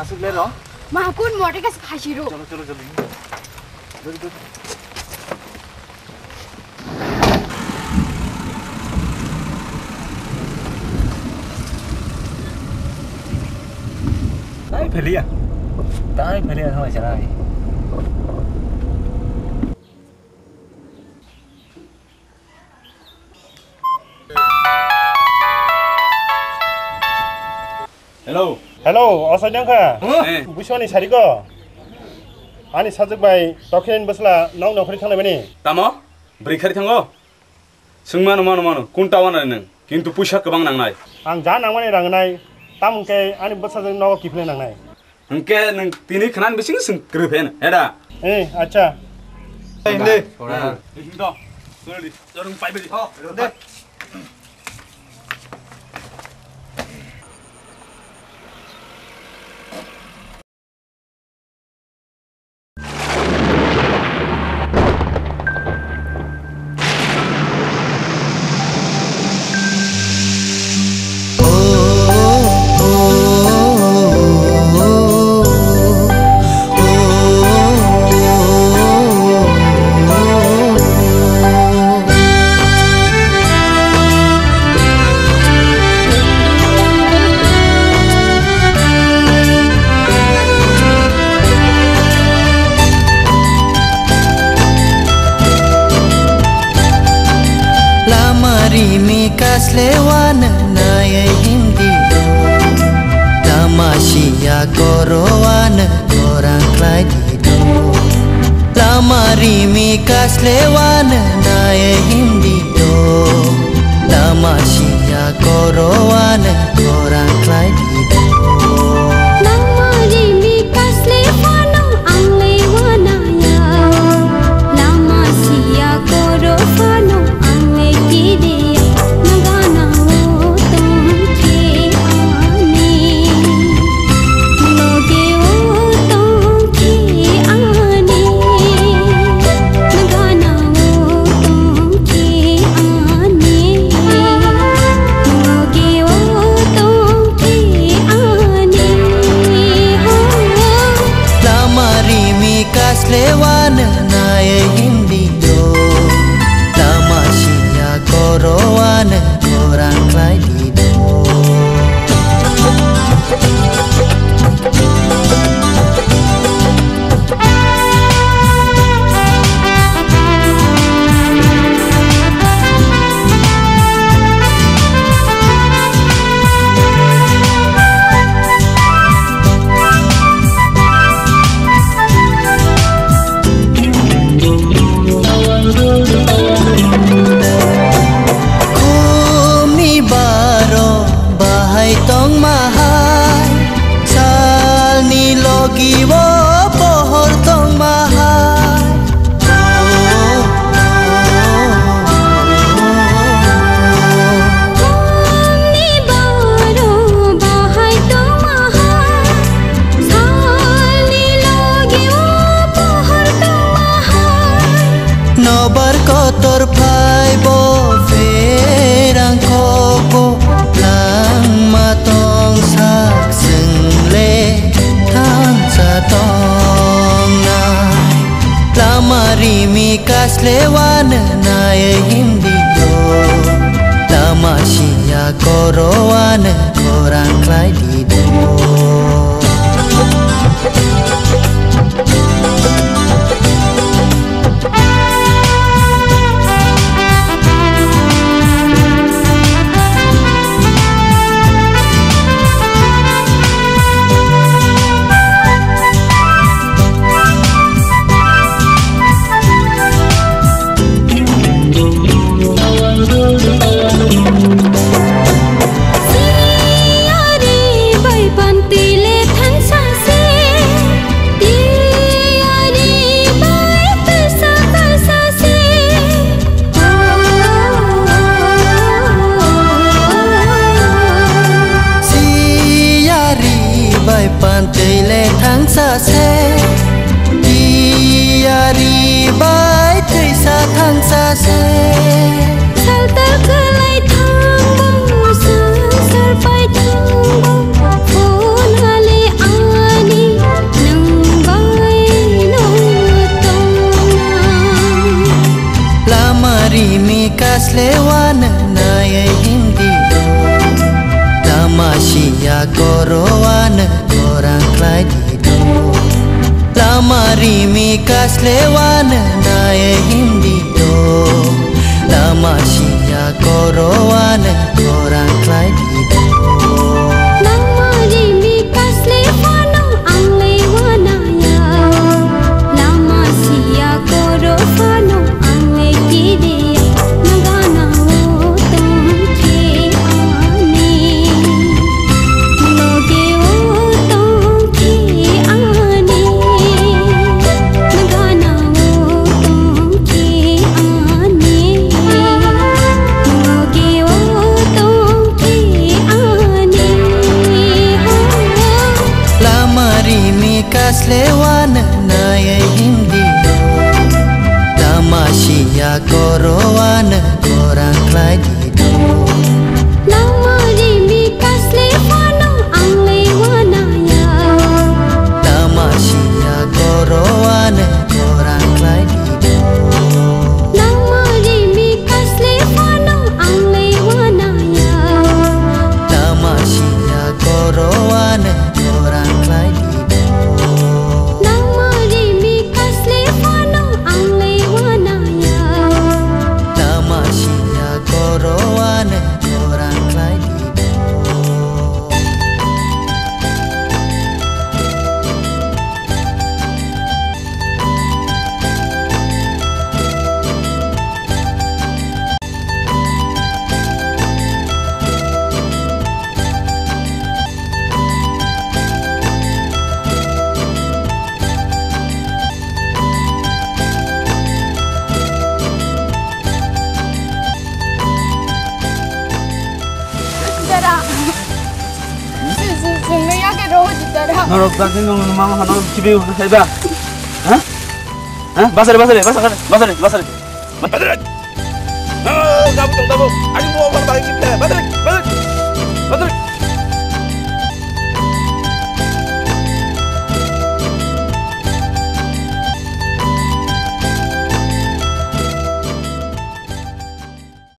masuk le ro. Mahkun motor ka khasi ro. चलो चलो जल्दी. Very good. Đấy phải liền. Đấy phải liền thôi chả này. Hello. Hello, 어서냥카. 네. 무시원이 자리거. 아니 사적바이 떡해는 버슬라 나오는 허리 탕나면이. Tamo, breaker thango. Sungmano mano mano, kuntawan nang. Kintu pusha kabang nang nai. 앙 자낭만이 랑나이. tamke 아니 버사적 나고 기플레 낭나이. Engke nang tini kanan bising sing krepen. Ada. 에, 아차. Inde. Ora. Indo. Sorry. Jorong 5 biji. Oh, 네. Lewana naya hindi Tamasya korowana korang klay dito Lama rimikas lewana naya hindi Tamasya korowana korang klay dito Lama rimikas lewana ang lewana ya Lama siya korowana ang lekide Lewana naya hindi Tamasya korowana korang klay dito Nobar kotor pai bo ferang koko lang matong sak sing le thang sa tong nai lama rimikas lewana naya hindi lama siya korowana korang klay dito pantai le thang sa se diari bai thai sa thang sa se sal tar khalai thang bo sal pai thang bo phone hale ai rimi kasle wana nae hindi do lama sia koro wana korang klai di do lama rimi kasle fano angle wana ya lama sia koro fano angle kide nagana wo tom ke ane loge wo tom ke ane nagana wo tom ke ane loge wo tom ke ane lama rimi kasle wana nae hindi do lama sia koro wana korang klai di do lama rimi kasle fano angle wana ya lama sia koro wana korang klai di do lama rimi kasle fano angle wana ya lama sia koro wana korang klai di do lama rimi kasle fano angle wana ya lama sia koro wana korang klai di do Dara. Sungguh ya ke roh di dara. Norok tak nong mama norok cibiu saya dah. Hah? Hah? Basar. Kamu tahu. Ayo bawa barang kita. Basar.